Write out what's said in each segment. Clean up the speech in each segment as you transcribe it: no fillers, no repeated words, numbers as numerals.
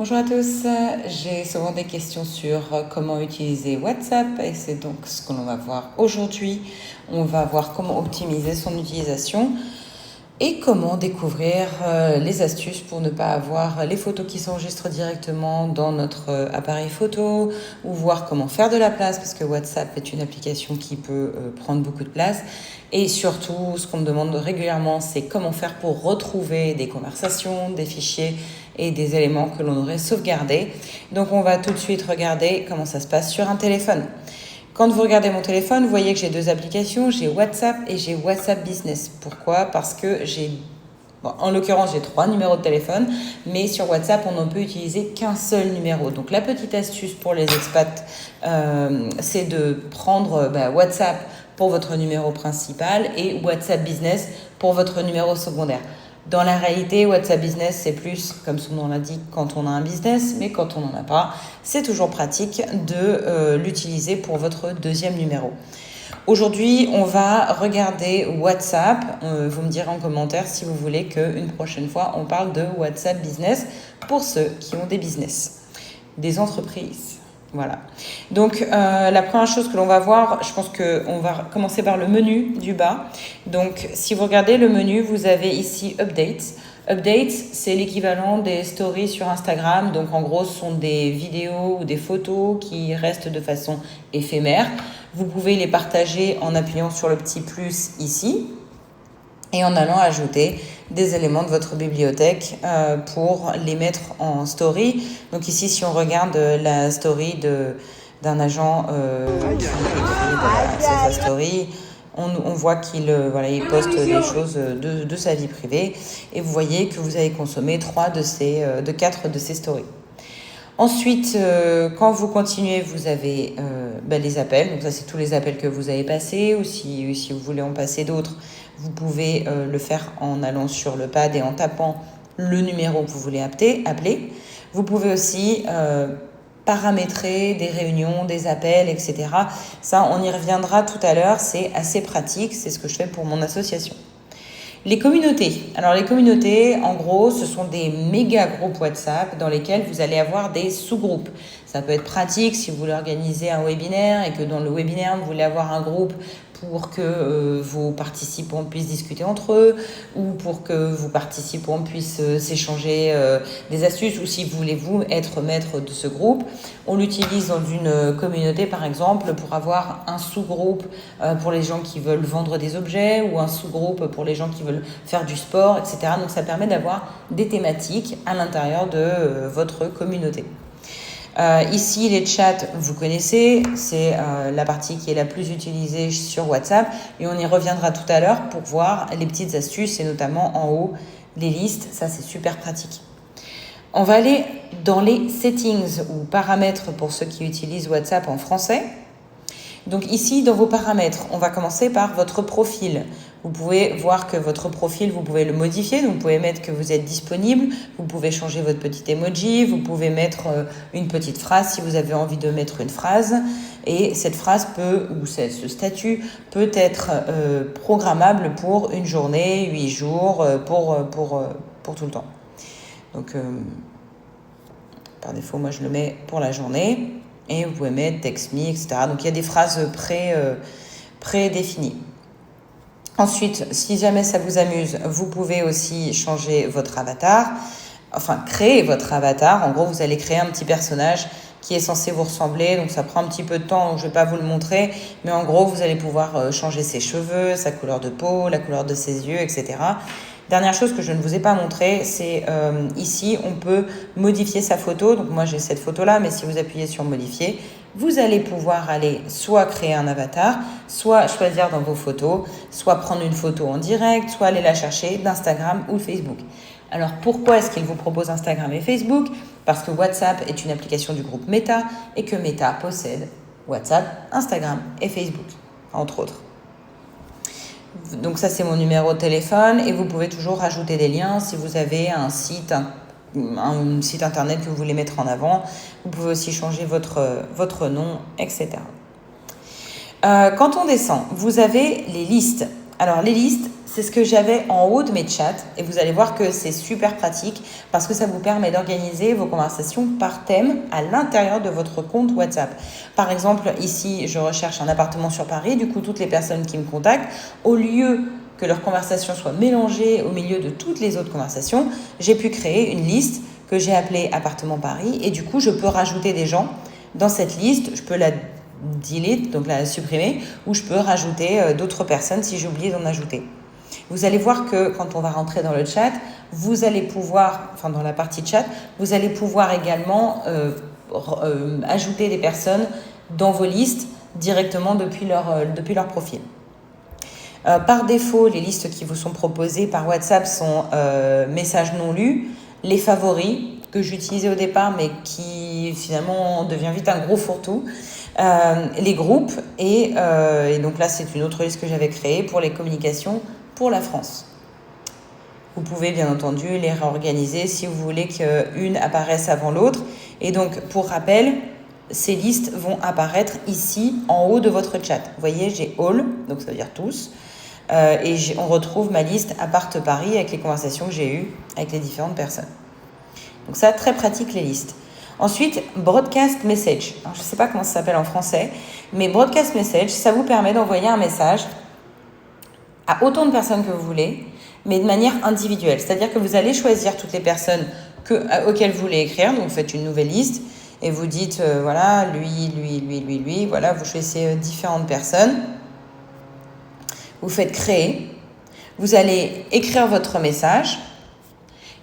Bonjour à tous, j'ai souvent des questions sur comment utiliser WhatsApp et c'est donc ce que l'on va voir aujourd'hui. On va voir comment optimiser son utilisation et comment découvrir les astuces pour ne pas avoir les photos qui s'enregistrent directement dans notre appareil photo ou voir comment faire de la place parce que WhatsApp est une application qui peut prendre beaucoup de place. Et surtout, ce qu'on me demande régulièrement, c'est comment faire pour retrouver des conversations, des fichiers et des éléments que l'on aurait sauvegardés. Donc on va tout de suite regarder comment ça se passe sur un téléphone. Quand vous regardez mon téléphone, vous voyez que j'ai deux applications, j'ai WhatsApp et j'ai WhatsApp Business. Pourquoi ? Parce que en l'occurrence, j'ai 3 numéros de téléphone, mais sur WhatsApp, on ne peut utiliser qu'un seul numéro. Donc la petite astuce pour les expats, c'est de prendre WhatsApp pour votre numéro principal et WhatsApp Business pour votre numéro secondaire. Dans la réalité, WhatsApp Business, c'est plus, comme son nom l'indique, quand on a un business, mais quand on n'en a pas, c'est toujours pratique de l'utiliser pour votre deuxième numéro. Aujourd'hui, on va regarder WhatsApp. Vous me direz en commentaire si vous voulez qu'une prochaine fois, on parle de WhatsApp Business pour ceux qui ont des business, des entreprises. Voilà. Donc, la première chose que l'on va voir, je pense qu'on va commencer par le menu du bas. Donc, si vous regardez le menu, vous avez ici Updates. Updates, c'est l'équivalent des stories sur Instagram. Donc, en gros, ce sont des vidéos ou des photos qui restent de façon éphémère. Vous pouvez les partager en appuyant sur le petit plus ici et en allant ajouter des éléments de votre bibliothèque pour les mettre en story. Donc ici, si on regarde la story d'un agent qui écrit sa story, on voit qu'il il poste des choses de sa vie privée et vous voyez que vous avez consommé 4 de ces stories. Ensuite, quand vous continuez, vous avez les appels. Donc ça, c'est tous les appels que vous avez passés. Ou si vous voulez en passer d'autres, vous pouvez le faire en allant sur le pad et en tapant le numéro que vous voulez appeler. Vous pouvez aussi paramétrer des réunions, des appels, etc. Ça, on y reviendra tout à l'heure. C'est assez pratique. C'est ce que je fais pour mon association. Les communautés. Alors les communautés, en gros, ce sont des méga groupes WhatsApp dans lesquels vous allez avoir des sous-groupes. Ça peut être pratique si vous voulez organiser un webinaire et que dans le webinaire, vous voulez avoir un groupe pour que vos participants puissent discuter entre eux ou pour que vos participants puissent s'échanger des astuces ou si vous voulez vous être maître de ce groupe. On l'utilise dans une communauté par exemple pour avoir un sous-groupe pour les gens qui veulent vendre des objets ou un sous-groupe pour les gens qui veulent faire du sport, etc. Donc ça permet d'avoir des thématiques à l'intérieur de votre communauté. Ici, les chats, vous connaissez, c'est la partie qui est la plus utilisée sur WhatsApp et on y reviendra tout à l'heure pour voir les petites astuces et notamment en haut, les listes, ça c'est super pratique. On va aller dans les settings ou paramètres pour ceux qui utilisent WhatsApp en français. Donc ici, dans vos paramètres, on va commencer par votre profil. Vous pouvez voir que votre profil, vous pouvez le modifier. Donc vous pouvez mettre que vous êtes disponible. Vous pouvez changer votre petit emoji. Vous pouvez mettre une petite phrase si vous avez envie de mettre une phrase. Et cette phrase ce statut peut être programmable pour une journée, 8 jours, pour tout le temps. Donc par défaut, moi je le mets pour la journée. Et vous pouvez mettre text me, etc. Donc il y a des phrases prédéfinies. Ensuite, si jamais ça vous amuse, vous pouvez aussi changer votre avatar, créer votre avatar. En gros, vous allez créer un petit personnage qui est censé vous ressembler. Donc ça prend un petit peu de temps, donc je ne vais pas vous le montrer. Mais en gros, vous allez pouvoir changer ses cheveux, sa couleur de peau, la couleur de ses yeux, etc. Dernière chose que je ne vous ai pas montré, c'est ici, on peut modifier sa photo. Donc moi, j'ai cette photo-là, mais si vous appuyez sur modifier, vous allez pouvoir aller soit créer un avatar, soit choisir dans vos photos, soit prendre une photo en direct, soit aller la chercher d'Instagram ou de Facebook. Alors pourquoi est-ce qu'il vous propose Instagram et Facebook ? Parce que WhatsApp est une application du groupe Meta et que Meta possède WhatsApp, Instagram et Facebook, entre autres. Donc ça, c'est mon numéro de téléphone et vous pouvez toujours rajouter des liens si vous avez un site internet que vous voulez mettre en avant. Vous pouvez aussi changer votre nom, etc. Quand on descend, vous avez les listes. Alors les listes, c'est ce que j'avais en haut de mes chats et vous allez voir que c'est super pratique parce que ça vous permet d'organiser vos conversations par thème à l'intérieur de votre compte WhatsApp. Par exemple, ici, je recherche un appartement sur Paris. Du coup, toutes les personnes qui me contactent, au lieu que leur conversation soit mélangée au milieu de toutes les autres conversations, j'ai pu créer une liste que j'ai appelée Appartement Paris et du coup, je peux rajouter des gens dans cette liste. Je peux la delete, donc la supprimer, ou je peux rajouter d'autres personnes si j'ai oublié d'en ajouter. Vous allez voir que quand on va rentrer dans le chat, vous allez pouvoir, enfin dans la partie chat, vous allez pouvoir également ajouter des personnes dans vos listes directement depuis leur profil. Par défaut, les listes qui vous sont proposées par WhatsApp sont messages non lus, les favoris que j'utilisais au départ mais qui finalement devient vite un gros fourre-tout, les groupes et donc là c'est une autre liste que j'avais créée pour les communications pour la France. Vous pouvez bien entendu les réorganiser si vous voulez qu'une apparaisse avant l'autre. Et donc, pour rappel, ces listes vont apparaître ici en haut de votre chat. Vous voyez, j'ai All, donc ça veut dire tous. Et on retrouve ma liste Appart Paris avec les conversations que j'ai eues avec les différentes personnes. Donc ça, très pratique les listes. Ensuite, Broadcast Message. Alors, je ne sais pas comment ça s'appelle en français, mais Broadcast Message, ça vous permet d'envoyer un message à autant de personnes que vous voulez, mais de manière individuelle. C'est-à-dire que vous allez choisir toutes les personnes auxquelles vous voulez écrire. Donc, vous faites une nouvelle liste et vous dites, voilà, lui, voilà, vous choisissez différentes personnes. Vous faites créer. Vous allez écrire votre message.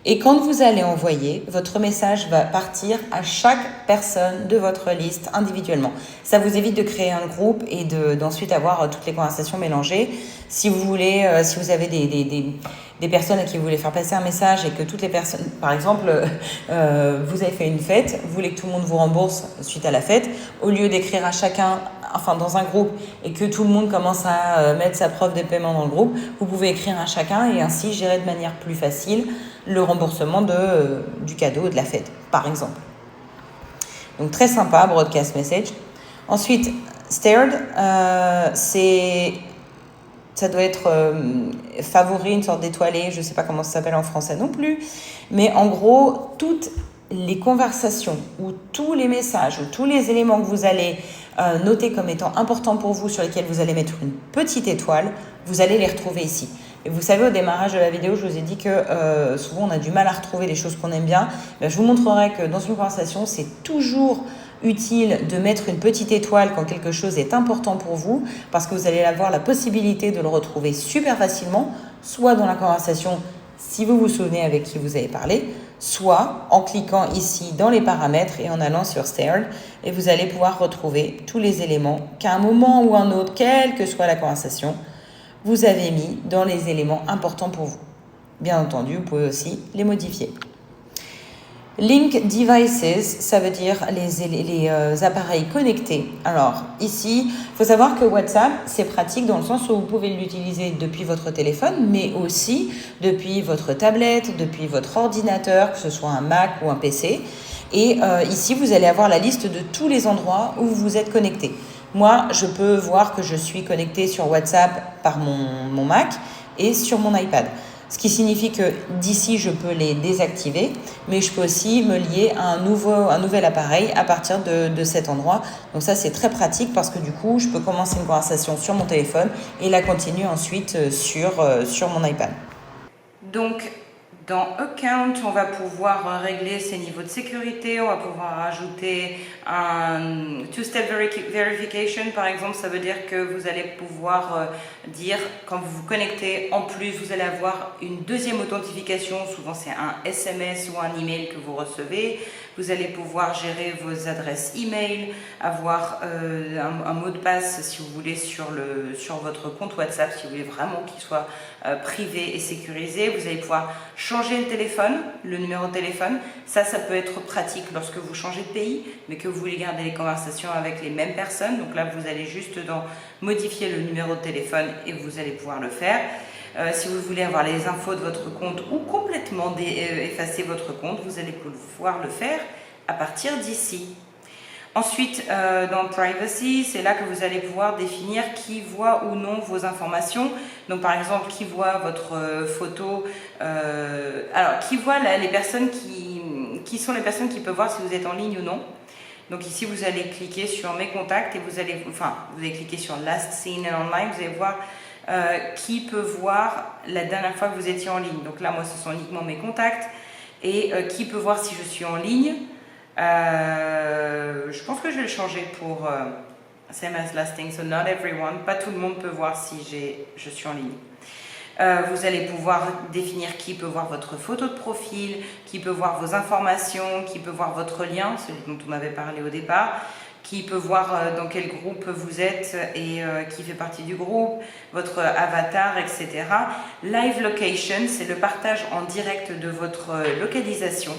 Et quand vous allez envoyer, votre message va partir à chaque personne de votre liste individuellement. Ça vous évite de créer un groupe et d'ensuite avoir toutes les conversations mélangées. Si vous voulez, si vous avez des personnes à qui vous voulez faire passer un message et que toutes les personnes, par exemple, vous avez fait une fête, vous voulez que tout le monde vous rembourse suite à la fête, au lieu d'écrire à chacun, enfin dans un groupe, et que tout le monde commence à mettre sa preuve de paiement dans le groupe, vous pouvez écrire à chacun et ainsi gérer de manière plus facile le remboursement du cadeau de la fête, par exemple. Donc très sympa, Broadcast Message. Ensuite, Stared, ça doit être favori, une sorte d'étoilé, je ne sais pas comment ça s'appelle en français non plus, mais en gros, toutes les conversations ou tous les messages ou tous les éléments que vous allez noter comme étant importants pour vous, sur lesquels vous allez mettre une petite étoile, vous allez les retrouver ici. Et vous savez, au démarrage de la vidéo, je vous ai dit que souvent on a du mal à retrouver les choses qu'on aime bien. Je vous montrerai que dans une conversation, c'est toujours utile de mettre une petite étoile quand quelque chose est important pour vous, parce que vous allez avoir la possibilité de le retrouver super facilement, soit dans la conversation, si vous vous souvenez avec qui vous avez parlé, soit en cliquant ici dans les paramètres et en allant sur Stared, et vous allez pouvoir retrouver tous les éléments qu'à un moment ou un autre, quelle que soit la conversation, vous avez mis dans les éléments importants pour vous. Bien entendu, vous pouvez aussi les modifier. Link Devices, ça veut dire les appareils connectés. Alors ici, il faut savoir que WhatsApp, c'est pratique dans le sens où vous pouvez l'utiliser depuis votre téléphone, mais aussi depuis votre tablette, depuis votre ordinateur, que ce soit un Mac ou un PC. Et ici, vous allez avoir la liste de tous les endroits où vous êtes connecté. Moi, je peux voir que je suis connectée sur WhatsApp par mon Mac et sur mon iPad. Ce qui signifie que d'ici, je peux les désactiver, mais je peux aussi me lier à un nouvel appareil à partir de cet endroit. Donc ça, c'est très pratique parce que du coup, je peux commencer une conversation sur mon téléphone et la continuer ensuite sur mon iPad. Donc, dans Account, on va pouvoir régler ses niveaux de sécurité, on va pouvoir ajouter un two-step verification, par exemple. Ça veut dire que vous allez pouvoir dire, quand vous vous connectez, en plus, vous allez avoir une deuxième authentification. Souvent, c'est un SMS ou un email que vous recevez. Vous allez pouvoir gérer vos adresses email, avoir un mot de passe, si vous voulez, sur votre compte WhatsApp, si vous voulez vraiment qu'il soit privé et sécurisé. Vous allez pouvoir changer le téléphone, le numéro de téléphone. Ça peut être pratique lorsque vous changez de pays, mais que vous voulez garder les conversations avec les mêmes personnes. Donc là, vous allez juste modifier le numéro de téléphone et vous allez pouvoir le faire. Si vous voulez avoir les infos de votre compte ou complètement effacer votre compte, vous allez pouvoir le faire à partir d'ici. Ensuite, dans Privacy, c'est là que vous allez pouvoir définir qui voit ou non vos informations. Donc par exemple, qui voit votre photo, alors qui voit les personnes qui sont les personnes qui peuvent voir si vous êtes en ligne ou non. Donc ici, vous allez cliquer sur mes contacts et vous allez cliquer sur Last Seen and Online, vous allez voir qui peut voir la dernière fois que vous étiez en ligne. Donc là, moi, ce sont uniquement mes contacts. Et qui peut voir si je suis en ligne. Je pense que je vais le changer pour same as last thing, so not everyone. Pas tout le monde peut voir si je suis en ligne. Vous allez pouvoir définir qui peut voir votre photo de profil, qui peut voir vos informations, qui peut voir votre lien, celui dont on avait parlé au départ, qui peut voir dans quel groupe vous êtes et qui fait partie du groupe, votre avatar, etc. Live location, c'est le partage en direct de votre localisation.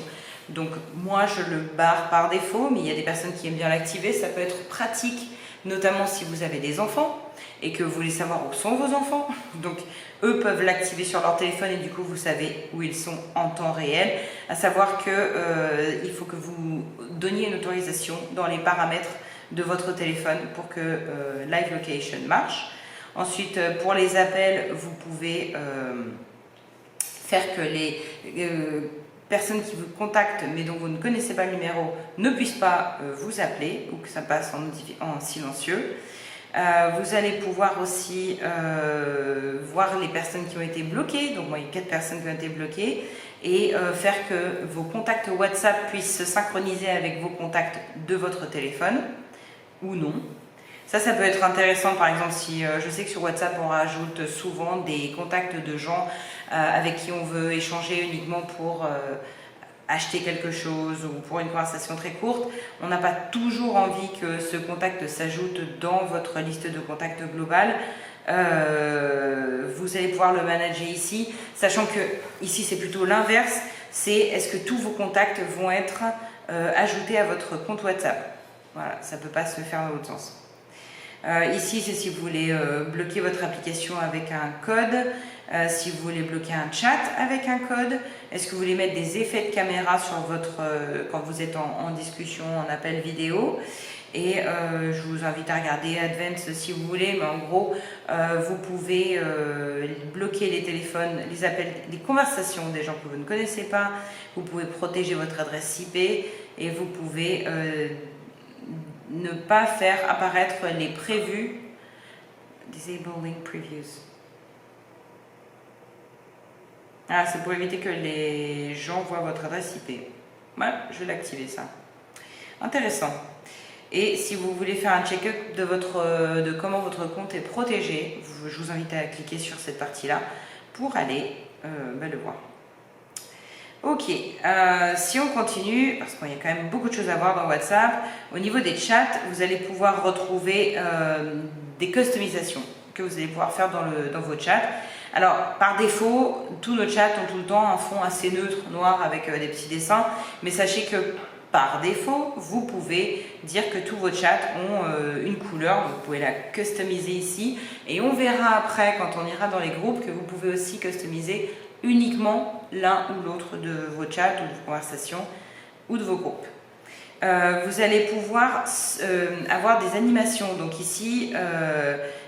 Donc moi je le barre par défaut, mais il y a des personnes qui aiment bien l'activer. Ça peut être pratique, notamment si vous avez des enfants et que vous voulez savoir où sont vos enfants. Donc eux peuvent l'activer sur leur téléphone et du coup vous savez où ils sont en temps réel. À savoir que il faut que vous donniez une autorisation dans les paramètres de votre téléphone pour que Live Location marche. Ensuite, pour les appels, vous pouvez faire que les personnes qui vous contactent mais dont vous ne connaissez pas le numéro ne puissent pas vous appeler ou que ça passe en silencieux. Vous allez pouvoir aussi voir les personnes qui ont été bloquées. Donc moi, il y a 4 personnes qui ont été bloquées. Et faire que vos contacts WhatsApp puissent se synchroniser avec vos contacts de votre téléphone ou non. Ça peut être intéressant, par exemple, si je sais que sur WhatsApp, on rajoute souvent des contacts de gens avec qui on veut échanger uniquement pour acheter quelque chose ou pour une conversation très courte. On n'a pas toujours envie que ce contact s'ajoute dans votre liste de contacts globale. Vous allez pouvoir le manager ici, sachant que ici c'est plutôt l'inverse, c'est est-ce que tous vos contacts vont être ajoutés à votre compte WhatsApp. Voilà, ça ne peut pas se faire dans l'autre sens. Ici, c'est si vous voulez bloquer votre application avec un code, si vous voulez bloquer un chat avec un code, est-ce que vous voulez mettre des effets de caméra sur quand vous êtes en discussion, en appel vidéo. Et je vous invite à regarder Advanced si vous voulez, mais en gros, vous pouvez bloquer les téléphones, les appels, les conversations des gens que vous ne connaissez pas, vous pouvez protéger votre adresse IP et vous pouvez ne pas faire apparaître les prévus. Disable link previews. Ah, c'est pour éviter que les gens voient votre adresse IP. Ouais, je vais l'activer ça. Intéressant. Et si vous voulez faire un check-up de comment votre compte est protégé, je vous invite à cliquer sur cette partie-là pour aller le voir. Ok, si on continue, parce qu'il y a quand même beaucoup de choses à voir dans WhatsApp, au niveau des chats, vous allez pouvoir retrouver des customisations que vous allez pouvoir faire dans vos chats. Alors, par défaut, tous nos chats ont tout le temps un fond assez neutre, noir, avec des petits dessins, mais sachez que par défaut, vous pouvez dire que tous vos chats ont une couleur, vous pouvez la customiser ici, et on verra après, quand on ira dans les groupes, que vous pouvez aussi customiser uniquement l'un ou l'autre de vos chats ou de vos conversations ou de vos groupes. Vous allez pouvoir avoir des animations. Donc ici,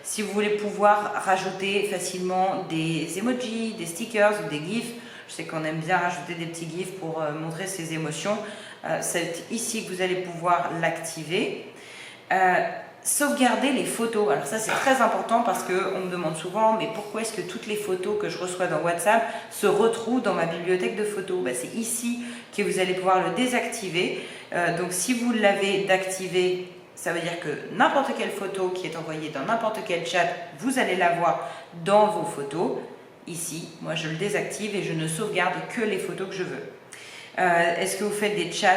si vous voulez pouvoir rajouter facilement des emojis, des stickers ou des gifs, je sais qu'on aime bien rajouter des petits gifs pour montrer ses émotions, c'est ici que vous allez pouvoir l'activer. Sauvegarder les photos. Alors ça c'est très important parce qu'on me demande souvent mais pourquoi est-ce que toutes les photos que je reçois dans WhatsApp se retrouvent dans ma bibliothèque de photos. C'est ici que vous allez pouvoir le désactiver. Donc si vous l'avez d'activer, ça veut dire que n'importe quelle photo qui est envoyée dans n'importe quel chat, vous allez la voir dans vos photos. Ici, moi je le désactive et je ne sauvegarde que les photos que je veux. Est-ce que vous faites des chats,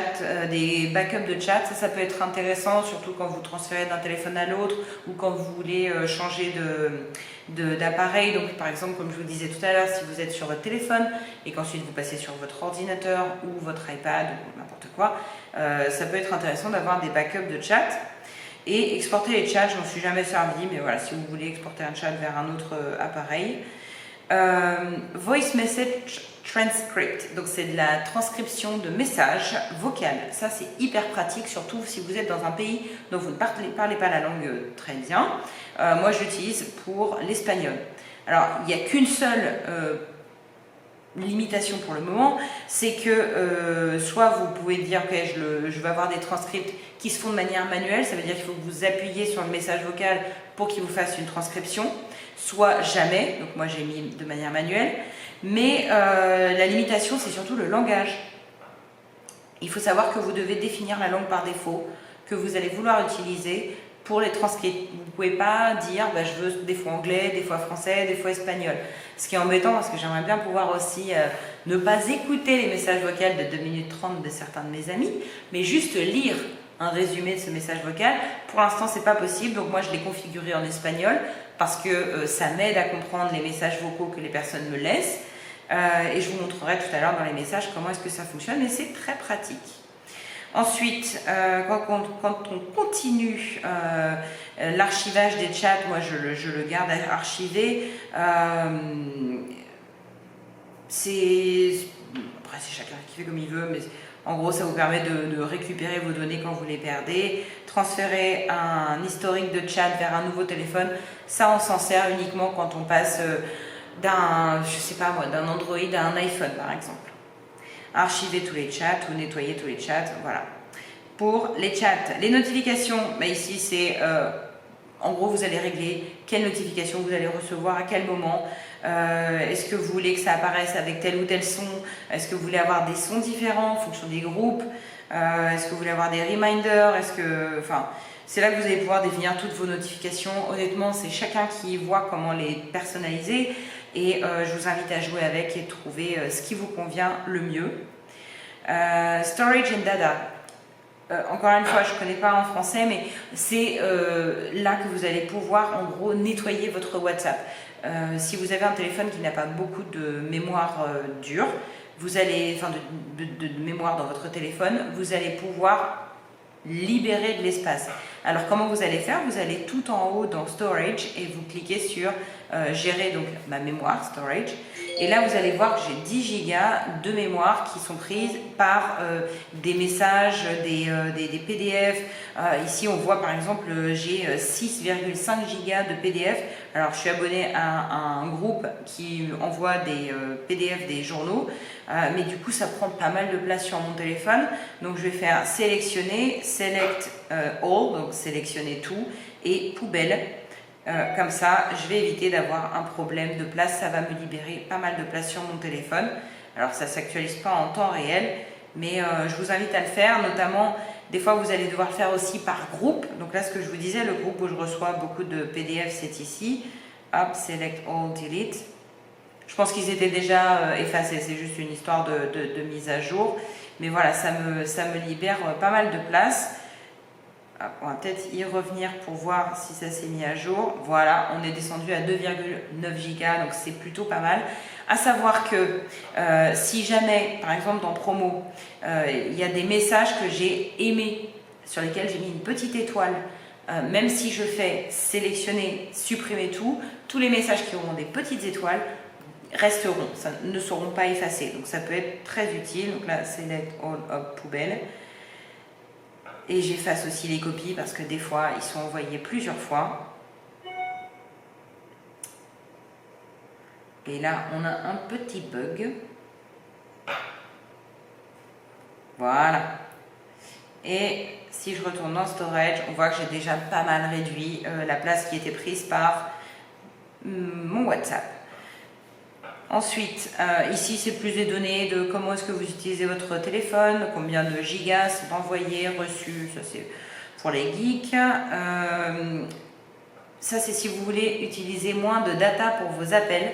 des backups de chat? Ça peut être intéressant, surtout quand vous transférez d'un téléphone à l'autre ou quand vous voulez changer d'appareil. Donc par exemple, comme je vous disais tout à l'heure, si vous êtes sur votre téléphone et qu'ensuite vous passez sur votre ordinateur ou votre iPad ou n'importe quoi, ça peut être intéressant d'avoir des backups de chat. Et exporter les chats, je m'en suis jamais servi, mais voilà, si vous voulez exporter un chat vers un autre appareil. Voice message transcript. Donc c'est de la transcription de messages vocal. Ça c'est hyper pratique, surtout si vous êtes dans un pays dont vous ne parlez pas la langue très bien. Moi je l'utilise pour l'espagnol. Alors il n'y a qu'une seule limitation pour le moment, c'est que soit vous pouvez dire ok je vais avoir des transcripts qui se font de manière manuelle, ça veut dire qu'il faut que vous appuyez sur le message vocal pour qu'il vous fasse une transcription, soit jamais, donc moi j'ai mis de manière manuelle, mais la limitation c'est surtout le langage. Il faut savoir que vous devez définir la langue par défaut, que vous allez vouloir utiliser pour les transcrits. Vous ne pouvez pas dire je veux des fois anglais, des fois français, des fois espagnol. Ce qui est embêtant parce que j'aimerais bien pouvoir aussi ne pas écouter les messages vocaux de 2 minutes 30 de certains de mes amis, mais juste lire un résumé de ce message vocal. Pour l'instant, c'est pas possible, donc moi je l'ai configuré en espagnol parce que ça m'aide à comprendre les messages vocaux que les personnes me laissent. Et je vous montrerai tout à l'heure dans les messages comment est-ce que ça fonctionne, mais c'est très pratique. Ensuite, quand on continue l'archivage des chats, moi je le garde archivé. Après c'est chacun qui fait comme il veut, mais en gros ça vous permet de récupérer vos données quand vous les perdez, transférer un historique de chat vers un nouveau téléphone. Ça on s'en sert uniquement quand on passe d'un Android à un iPhone par exemple. Archiver tous les chats ou nettoyer tous les chats, voilà. Pour les chats, les notifications, ici c'est en gros vous allez régler quelle notification vous allez recevoir à quel moment. Est-ce que vous voulez que ça apparaisse avec tel ou tel son? Est-ce que vous voulez avoir des sons différents en fonction des groupes? Est-ce que vous voulez avoir des reminders? C'est là que vous allez pouvoir définir toutes vos notifications. Honnêtement, c'est chacun qui voit comment les personnaliser. Et je vous invite à jouer avec et trouver ce qui vous convient le mieux. Storage and data. Encore une fois, je ne connais pas en français, mais c'est là que vous allez pouvoir en gros nettoyer votre WhatsApp. Si vous avez un téléphone qui n'a pas beaucoup de mémoire dure, de mémoire dans votre téléphone, vous allez pouvoir libérer de l'espace. Alors comment vous allez faire? Vous allez tout en haut dans Storage et vous cliquez sur gérer donc ma mémoire, Storage. Et là vous allez voir que j'ai 10 gigas de mémoire qui sont prises par des messages, des PDF. Ici on voit par exemple j'ai 6,5 gigas de PDF. Alors je suis abonnée à un groupe qui envoie des PDF des journaux. Mais du coup ça prend pas mal de place sur mon téléphone, donc je vais faire sélectionner, select all, donc sélectionner tout, et poubelle. Comme ça je vais éviter d'avoir un problème de place, ça va me libérer pas mal de place sur mon téléphone. Alors ça ne s'actualise pas en temps réel, mais je vous invite à le faire, notamment des fois vous allez devoir le faire aussi par groupe. Donc là ce que je vous disais, le groupe où je reçois beaucoup de PDF c'est ici, hop, select all, delete. Je pense qu'ils étaient déjà effacés, c'est juste une histoire de mise à jour. Mais voilà, ça me libère pas mal de place. On va peut-être y revenir pour voir si ça s'est mis à jour. Voilà, on est descendu à 2,9 gigas, donc c'est plutôt pas mal. À savoir que si jamais, par exemple dans promo, il y a des messages que j'ai aimés, sur lesquels j'ai mis une petite étoile, même si je fais sélectionner, supprimer tout, tous les messages qui auront des petites étoiles resteront, ça ne seront pas effacés. Donc ça peut être très utile. Donc là, select all, hop, poubelle. Et j'efface aussi les copies parce que des fois, ils sont envoyés plusieurs fois. Et là, on a un petit bug. Voilà. Et si je retourne dans Storage, on voit que j'ai déjà pas mal réduit la place qui était prise par mon WhatsApp. Ensuite, ici c'est plus des données de comment est-ce que vous utilisez votre téléphone, combien de gigas sont envoyés, reçus, ça c'est pour les geeks. Ça c'est si vous voulez utiliser moins de data pour vos appels.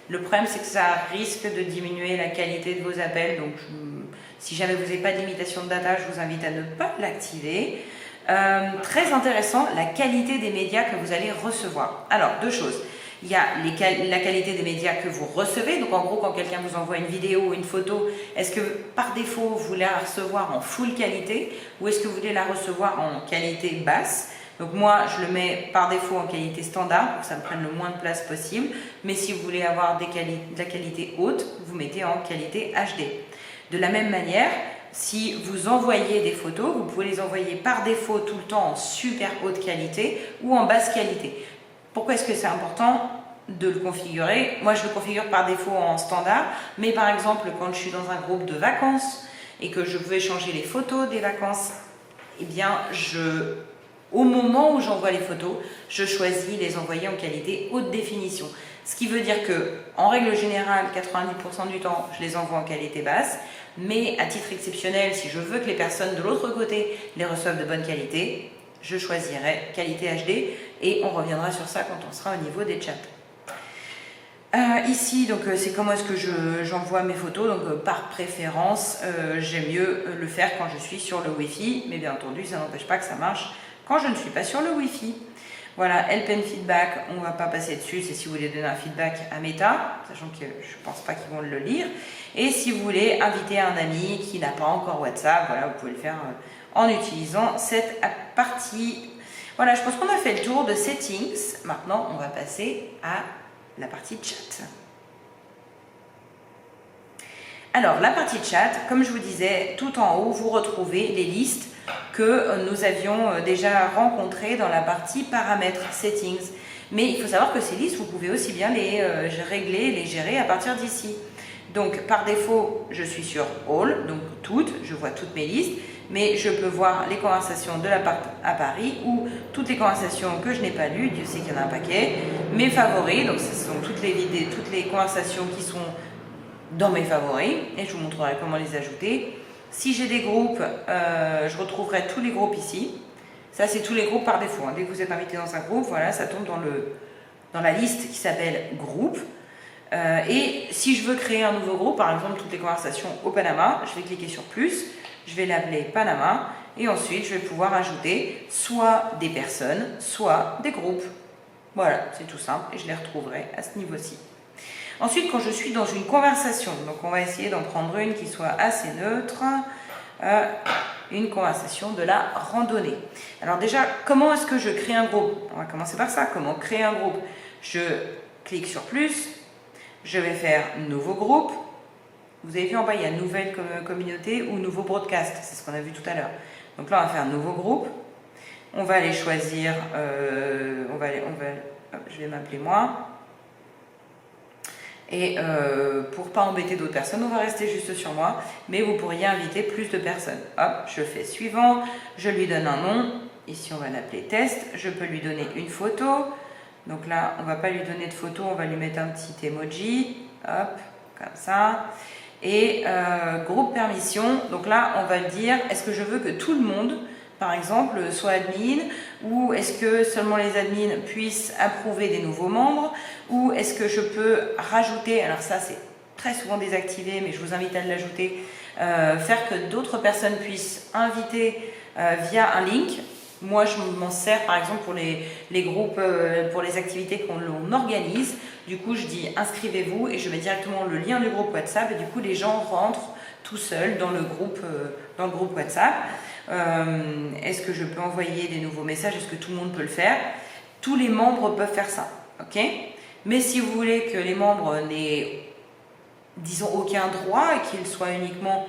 Le problème c'est que ça risque de diminuer la qualité de vos appels, donc si jamais vous n'avez pas de limitation de data, je vous invite à ne pas l'activer. Très intéressant, la qualité des médias que vous allez recevoir. Alors, deux choses. Il y a la qualité des médias que vous recevez. Donc en gros, quand quelqu'un vous envoie une vidéo ou une photo, est-ce que par défaut, vous voulez la recevoir en full qualité ou est-ce que vous voulez la recevoir en qualité basse? Donc moi, je le mets par défaut en qualité standard pour que ça me prenne le moins de place possible. Mais si vous voulez avoir de la qualité haute, vous mettez en qualité HD. De la même manière, si vous envoyez des photos, vous pouvez les envoyer par défaut tout le temps en super haute qualité ou en basse qualité. Pourquoi est-ce que c'est important de le configurer? Moi, je le configure par défaut en standard, mais par exemple, quand je suis dans un groupe de vacances et que je veux changer les photos des vacances, eh bien, au moment où j'envoie les photos, je choisis les envoyer en qualité haute définition. Ce qui veut dire que, en règle générale, 90% du temps, je les envoie en qualité basse, mais à titre exceptionnel, si je veux que les personnes de l'autre côté les reçoivent de bonne qualité, je choisirai qualité HD et on reviendra sur ça quand on sera au niveau des chats. Ici, donc c'est comment est-ce que j'envoie mes photos. Donc par préférence, j'aime mieux le faire quand je suis sur le Wi-Fi, mais bien entendu, ça n'empêche pas que ça marche quand je ne suis pas sur le Wi-Fi. Voilà, help and feedback, on ne va pas passer dessus, c'est si vous voulez donner un feedback à Meta, sachant que je ne pense pas qu'ils vont le lire. Et si vous voulez inviter un ami qui n'a pas encore WhatsApp, voilà, vous pouvez le faire en utilisant cette partie. Voilà, je pense qu'on a fait le tour de settings. Maintenant, on va passer à la partie chat. Alors, la partie chat, comme je vous disais, tout en haut, vous retrouvez les listes que nous avions déjà rencontrées dans la partie paramètres, settings. Mais il faut savoir que ces listes, vous pouvez aussi bien les régler, les gérer à partir d'ici. Donc, par défaut, je suis sur All, donc toutes, je vois toutes mes listes, mais je peux voir les conversations de l'appart à Paris ou toutes les conversations que je n'ai pas lues, Dieu sait qu'il y en a un paquet, mes favoris, donc ce sont toutes les vidéos, toutes les conversations qui sont dans mes favoris, et je vous montrerai comment les ajouter. Si j'ai des groupes, je retrouverai tous les groupes ici. Ça, c'est tous les groupes par défaut. Dès que vous êtes invité dans un groupe, voilà, ça tombe dans la liste qui s'appelle groupe. Et si je veux créer un nouveau groupe, par exemple toutes les conversations au Panama, je vais cliquer sur plus, je vais l'appeler Panama, et ensuite je vais pouvoir ajouter soit des personnes, soit des groupes. Voilà, c'est tout simple, et je les retrouverai à ce niveau-ci. Ensuite, quand je suis dans une conversation, donc on va essayer d'en prendre une qui soit assez neutre, une conversation de la randonnée. Alors déjà, comment est-ce que je crée un groupe? On va commencer par ça, comment créer un groupe? Je clique sur plus, je vais faire nouveau groupe. Vous avez vu en bas, il y a nouvelle communauté ou nouveau broadcast, c'est ce qu'on a vu tout à l'heure. Donc là, on va faire nouveau groupe. On va aller choisir, je vais m'appeler moi. Et pour pas embêter d'autres personnes, on va rester juste sur moi, mais vous pourriez inviter plus de personnes. Hop, je fais suivant, je lui donne un nom. Ici, on va l'appeler test. Je peux lui donner une photo. Donc là, on ne va pas lui donner de photo, on va lui mettre un petit emoji. Hop, comme ça. Et groupe permission. Donc là, on va dire, est-ce que je veux que tout le monde, par exemple, soit admin, ou est-ce que seulement les admins puissent approuver des nouveaux membres, ou est-ce que je peux rajouter, alors ça c'est très souvent désactivé, mais je vous invite à l'ajouter, faire que d'autres personnes puissent inviter via un link. Moi, je m'en sers par exemple pour les groupes, pour les activités qu'on organise. Du coup, je dis inscrivez-vous et je mets directement le lien du groupe WhatsApp et du coup, les gens rentrent tout seuls dans le groupe WhatsApp. Est-ce que je peux envoyer des nouveaux messages? Est-ce que tout le monde peut le faire? Tous les membres peuvent faire ça, ok? Mais si vous voulez que les membres n'aient, disons, aucun droit et qu'ils soient uniquement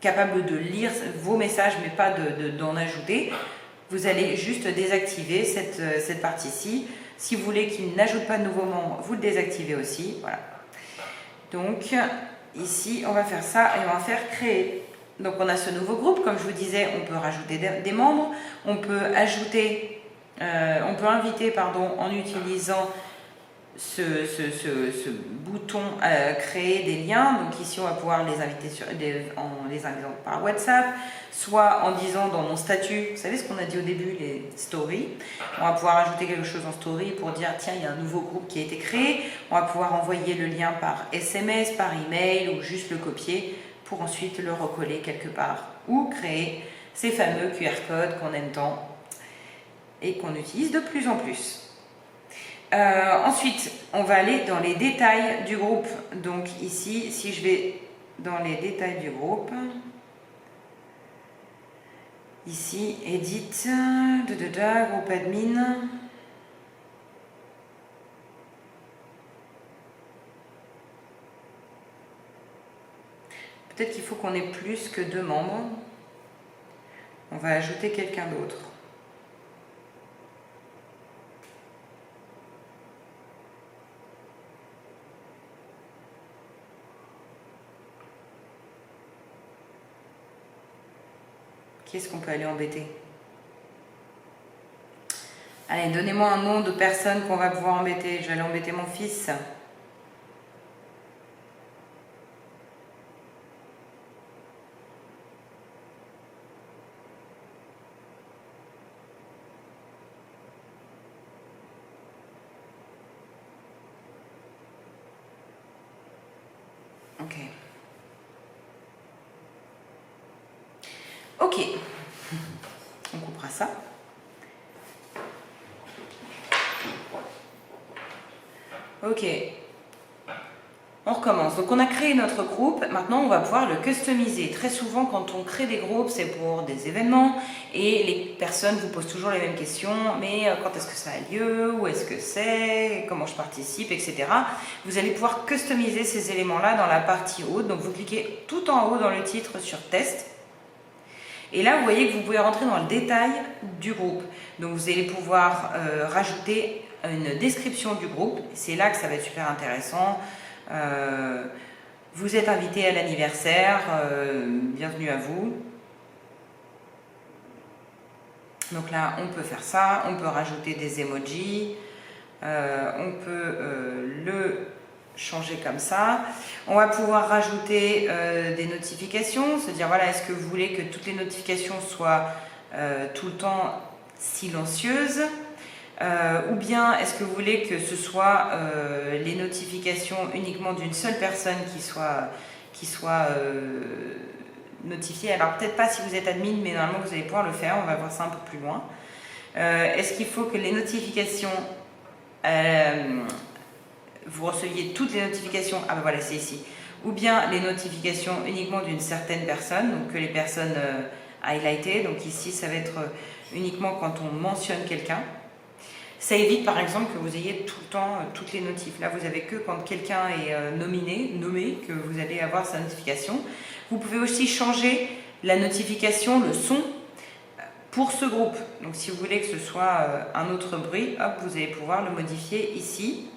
capables de lire vos messages mais pas d'en ajouter, vous allez juste désactiver cette partie-ci. Si vous voulez qu'ils n'ajoutent pas de nouveaux membres, vous le désactivez aussi. Voilà. Donc ici, on va faire ça et on va faire créer. Donc on a ce nouveau groupe, comme je vous disais, on peut rajouter des membres, on peut inviter en utilisant ce bouton créer des liens. Donc ici on va pouvoir les inviter en les invitant par WhatsApp, soit en disant dans mon statut, vous savez ce qu'on a dit au début, les stories, on va pouvoir ajouter quelque chose en story pour dire tiens il y a un nouveau groupe qui a été créé, on va pouvoir envoyer le lien par SMS, par email ou juste le copier pour ensuite le recoller quelque part ou créer ces fameux QR codes qu'on aime tant et qu'on utilise de plus en plus. Ensuite, on va aller dans les détails du groupe. Donc ici, si je vais dans les détails du groupe, Ici, edit, groupe admin. Peut-être qu'il faut qu'on ait plus que 2 membres. On va ajouter quelqu'un d'autre. Qui est-ce qu'on peut aller embêter? Allez, donnez-moi un nom de personne qu'on va pouvoir embêter. Je vais aller embêter mon fils. Ok. Ok. On coupera ça. Ok. On recommence. Donc on a créé notre groupe, maintenant on va pouvoir le customiser. Très souvent quand on crée des groupes, c'est pour des événements et les personnes vous posent toujours les mêmes questions. Mais quand est-ce que ça a lieu? Où est-ce que c'est? Comment je participe? Etc. Vous allez pouvoir customiser ces éléments-là dans la partie haute. Donc vous cliquez tout en haut dans le titre sur test. Et là, vous voyez que vous pouvez rentrer dans le détail du groupe. Donc vous allez pouvoir rajouter une description du groupe. C'est là que ça va être super intéressant. Vous êtes invité à l'anniversaire, bienvenue à vous. Donc là, on peut faire ça, on peut rajouter des emojis, on peut le changer comme ça. On va pouvoir rajouter des notifications, se dire voilà, est-ce que vous voulez que toutes les notifications soient tout le temps silencieuses, ou bien est-ce que vous voulez que ce soit les notifications uniquement d'une seule personne qui soit notifiée. Alors peut-être pas si vous êtes admin, mais normalement vous allez pouvoir le faire, on va voir ça un peu plus loin. Est-ce qu'il faut que les notifications, vous receviez toutes les notifications, ah ben voilà c'est ici, ou bien les notifications uniquement d'une certaine personne, donc que les personnes highlightées, donc ici ça va être uniquement quand on mentionne quelqu'un. Ça évite par exemple que vous ayez tout le temps toutes les notifs. Là, vous avez que quand quelqu'un est nommé, que vous allez avoir sa notification. Vous pouvez aussi changer la notification, le son, pour ce groupe. Donc, si vous voulez que ce soit un autre bruit, hop, vous allez pouvoir le modifier ici.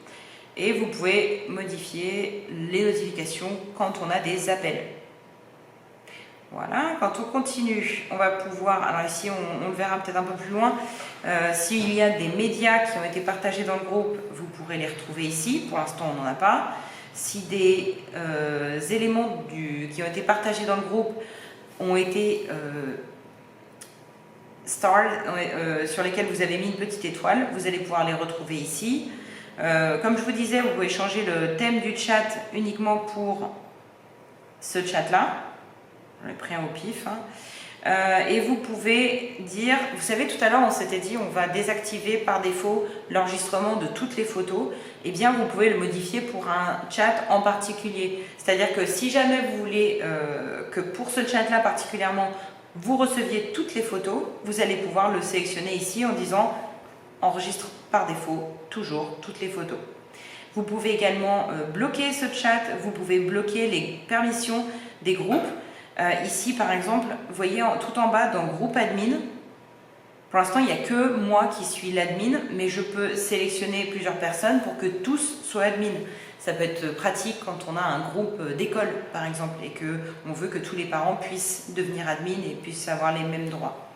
Et vous pouvez modifier les notifications quand on a des appels. Voilà, quand on continue, on va pouvoir, alors ici on le verra peut-être un peu plus loin, s'il y a des médias qui ont été partagés dans le groupe, vous pourrez les retrouver ici, pour l'instant on n'en a pas. Si des éléments qui ont été partagés dans le groupe ont été sur lesquels vous avez mis une petite étoile, vous allez pouvoir les retrouver ici. Comme je vous disais, vous pouvez changer le thème du chat uniquement pour ce chat-là. J'en ai pris un au pif. Et vous pouvez dire, vous savez tout à l'heure on s'était dit on va désactiver par défaut l'enregistrement de toutes les photos. Eh bien vous pouvez le modifier pour un chat en particulier. C'est-à-dire que si jamais vous voulez que pour ce chat-là particulièrement, vous receviez toutes les photos, vous allez pouvoir le sélectionner ici en disant enregistre par défaut toujours toutes les photos. Vous pouvez également bloquer ce chat, vous pouvez bloquer les permissions des groupes. Ici, par exemple, vous voyez tout en bas dans groupe admin, pour l'instant, il n'y a que moi qui suis l'admin, mais je peux sélectionner plusieurs personnes pour que tous soient admin. Ça peut être pratique quand on a un groupe d'école, par exemple, et qu'on veut que tous les parents puissent devenir admin et puissent avoir les mêmes droits.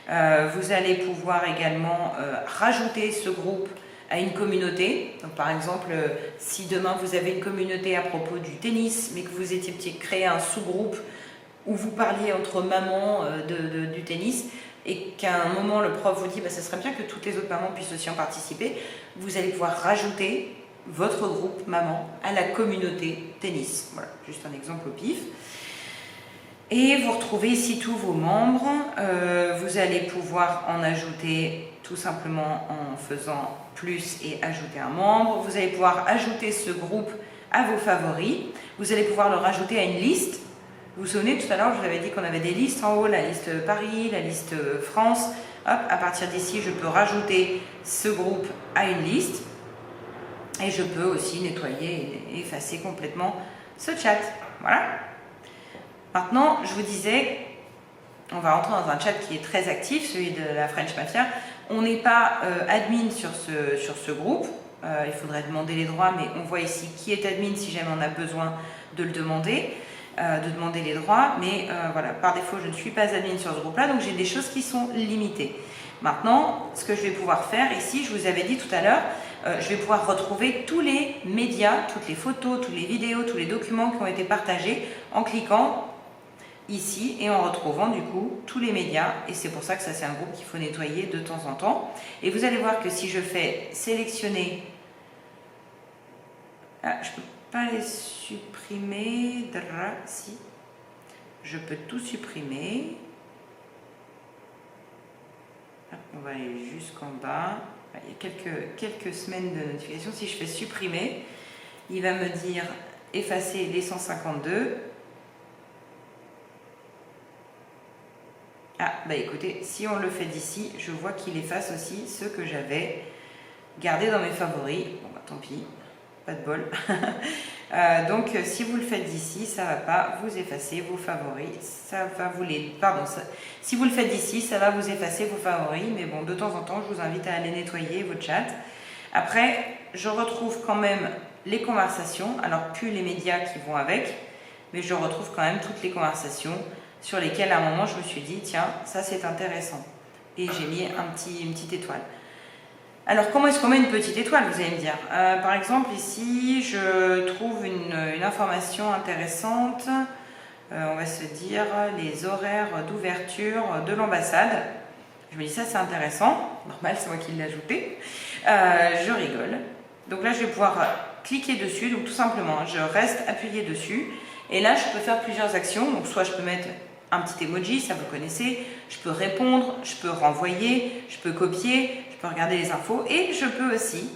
Vous allez pouvoir également rajouter ce groupe à une communauté. Donc, par exemple, si demain vous avez une communauté à propos du tennis, mais que vous étiez créé un sous-groupe où vous parliez entre mamans du tennis et qu'à un moment le prof vous dit ce serait bien que toutes les autres mamans puissent aussi en participer, vous allez pouvoir rajouter votre groupe maman à la communauté tennis. Voilà, juste un exemple au pif. Et vous retrouvez ici tous vos membres. Vous allez pouvoir en ajouter tout simplement en faisant plus et ajouter un membre. Vous allez pouvoir ajouter ce groupe à vos favoris. Vous allez pouvoir le rajouter à une liste. Vous vous souvenez, tout à l'heure, je vous avais dit qu'on avait des listes en haut, la liste Paris, la liste France. Hop, à partir d'ici, je peux rajouter ce groupe à une liste. Et je peux aussi nettoyer et effacer complètement ce chat. Voilà. Maintenant, je vous disais, on va rentrer dans un chat qui est très actif, celui de la French Mafia. On n'est pas admin sur ce groupe. Il faudrait demander les droits, mais on voit ici qui est admin si jamais on a besoin de le demander, de demander les droits. Mais voilà, par défaut, je ne suis pas admin sur ce groupe-là, donc j'ai des choses qui sont limitées. Maintenant, ce que je vais pouvoir faire ici, je vous avais dit tout à l'heure, je vais pouvoir retrouver tous les médias, toutes les photos, toutes les vidéos, tous les documents qui ont été partagés en cliquant ici et en retrouvant du coup tous les médias. Et c'est pour ça que ça, c'est un groupe qu'il faut nettoyer de temps en temps. Et vous allez voir que si je fais sélectionner, je ne peux pas les supprimer, si, je peux tout supprimer. On va aller jusqu'en bas. Il y a quelques semaines de notification. Si je fais supprimer, il va me dire effacer les 152. Ah, bah écoutez, si on le fait d'ici, je vois qu'il efface aussi ceux que j'avais gardés dans mes favoris. Bon, bah tant pis, pas de bol. Donc, si vous le faites d'ici, ça ne va pas vous effacer vos favoris. Ça va vous les... Pardon, si vous le faites d'ici, ça va vous effacer vos favoris. Mais bon, de temps en temps, je vous invite à aller nettoyer vos chats. Après, je retrouve quand même les conversations. Alors, plus les médias qui vont avec, mais je retrouve quand même toutes les conversations sur lesquelles, à un moment, je me suis dit, tiens, ça c'est intéressant. Et j'ai mis une petite étoile. Alors, comment est-ce qu'on met une petite étoile, vous allez me dire? Par exemple, ici, je trouve une information intéressante. On va se dire les horaires d'ouverture de l'ambassade. Je me dis, ça, c'est intéressant. Normal, c'est moi qui l'ai ajouté. Je rigole. Donc là, je vais pouvoir cliquer dessus. Donc, tout simplement, je reste appuyé dessus. Et là, je peux faire plusieurs actions. Donc, soit je peux mettre un petit emoji, ça vous connaissez. Je peux répondre, je peux renvoyer, je peux copier, je peux regarder les infos et je peux aussi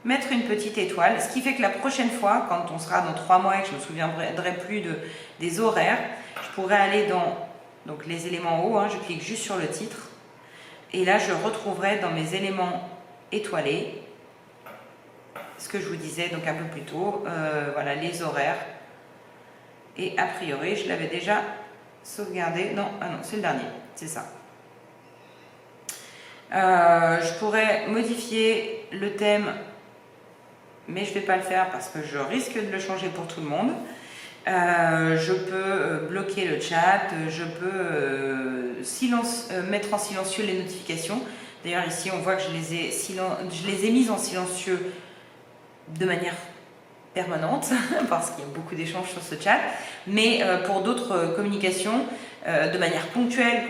mettre une petite étoile. Ce qui fait que la prochaine fois, quand on sera dans 3 mois et que je ne me souviendrai plus des horaires, je pourrai aller dans donc, les éléments en haut. Je clique juste sur le titre et là, je retrouverai dans mes éléments étoilés ce que je vous disais donc un peu plus tôt. Voilà, les horaires. Et a priori, je l'avais déjà sauvegardé. Non, ah non, c'est le dernier, c'est ça. Je pourrais modifier le thème, mais je ne vais pas le faire parce que je risque de le changer pour tout le monde. Je peux bloquer le chat, je peux mettre en silencieux les notifications. D'ailleurs, ici, on voit que je les ai mises en silencieux de manière permanente parce qu'il y a beaucoup d'échanges sur ce chat, mais pour d'autres communications de manière ponctuelle,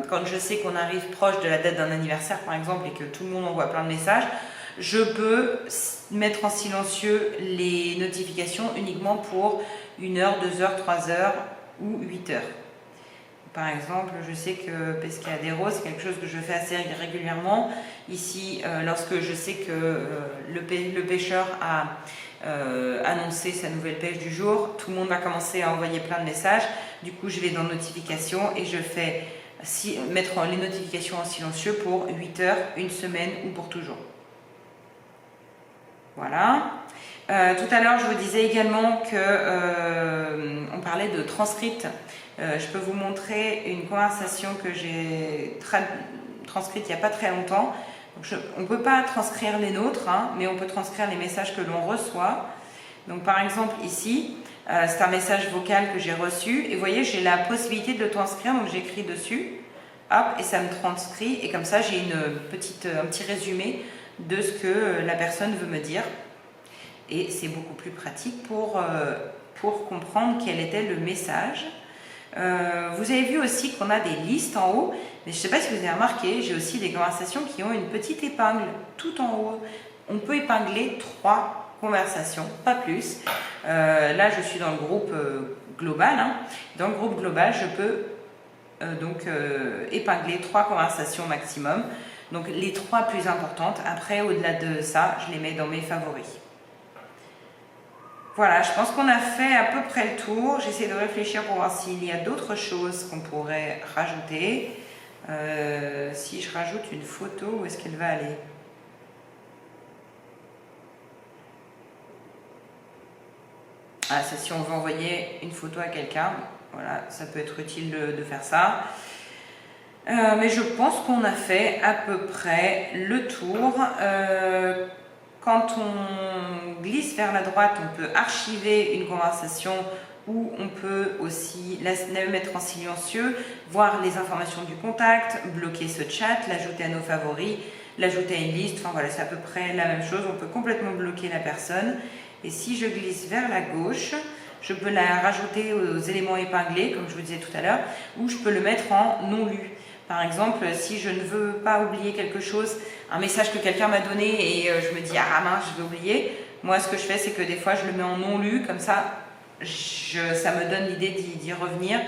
quand je sais qu'on arrive proche de la date d'un anniversaire par exemple et que tout le monde envoie plein de messages, je peux mettre en silencieux les notifications uniquement pour 1 heure, 2 heures, 3 heures ou 8 heures. Par exemple, je sais que Pescadero, c'est quelque chose que je fais assez régulièrement. Ici, lorsque je sais que le pêcheur a annoncé sa nouvelle pêche du jour, tout le monde va commencer à envoyer plein de messages. Du coup, je vais dans notifications et je fais mettre les notifications en silencieux pour 8 heures, 1 semaine ou pour toujours. Voilà. Tout à l'heure, je vous disais également que on parlait de transcript. Je peux vous montrer une conversation que j'ai transcrite il n'y a pas très longtemps. On ne peut pas transcrire les nôtres, mais on peut transcrire les messages que l'on reçoit. Donc par exemple ici, c'est un message vocal que j'ai reçu. Et vous voyez, j'ai la possibilité de le transcrire, donc j'écris dessus. Hop, et ça me transcrit. Et comme ça, j'ai un petit résumé de ce que la personne veut me dire. Et c'est beaucoup plus pratique pour comprendre quel était le message. Vous avez vu aussi qu'on a des listes en haut, mais je ne sais pas si vous avez remarqué, j'ai aussi des conversations qui ont une petite épingle tout en haut. On peut épingler 3 conversations, pas plus. Là, je suis dans le groupe global. Dans le groupe global, je peux épingler 3 conversations maximum. Donc les 3 plus importantes. Après, au-delà de ça, je les mets dans mes favoris. Voilà, je pense qu'on a fait à peu près le tour. J'essaie de réfléchir pour voir s'il y a d'autres choses qu'on pourrait rajouter. Si je rajoute une photo, où est-ce qu'elle va aller? Ah, c'est si on veut envoyer une photo à quelqu'un. Voilà, ça peut être utile de faire ça. Mais je pense qu'on a fait à peu près le tour. Quand on glisse vers la droite, on peut archiver une conversation ou on peut aussi la mettre en silencieux, voir les informations du contact, bloquer ce chat, l'ajouter à nos favoris, l'ajouter à une liste. Enfin voilà, c'est à peu près la même chose. On peut complètement bloquer la personne. Et si je glisse vers la gauche, je peux la rajouter aux éléments épinglés, comme je vous disais tout à l'heure, ou je peux le mettre en non lu. Par exemple, si je ne veux pas oublier quelque chose, un message que quelqu'un m'a donné et je me dis « Ah mince, je vais oublier », moi ce que je fais, c'est que des fois je le mets en non lu, comme ça, ça me donne l'idée d'y revenir,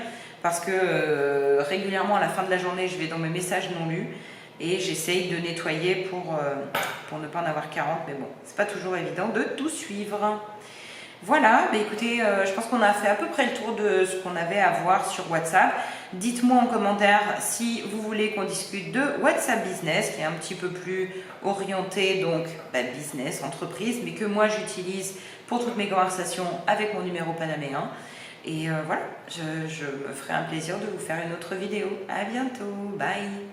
parce que régulièrement à la fin de la journée, je vais dans mes messages non lus et j'essaye de nettoyer pour ne pas en avoir 40, mais bon, c'est pas toujours évident de tout suivre. Voilà, bah écoutez, je pense qu'on a fait à peu près le tour de ce qu'on avait à voir sur WhatsApp. Dites-moi en commentaire si vous voulez qu'on discute de WhatsApp Business, qui est un petit peu plus orienté, donc business, entreprise, mais que moi j'utilise pour toutes mes conversations avec mon numéro panaméen. Et voilà, je me ferai un plaisir de vous faire une autre vidéo. À bientôt, bye!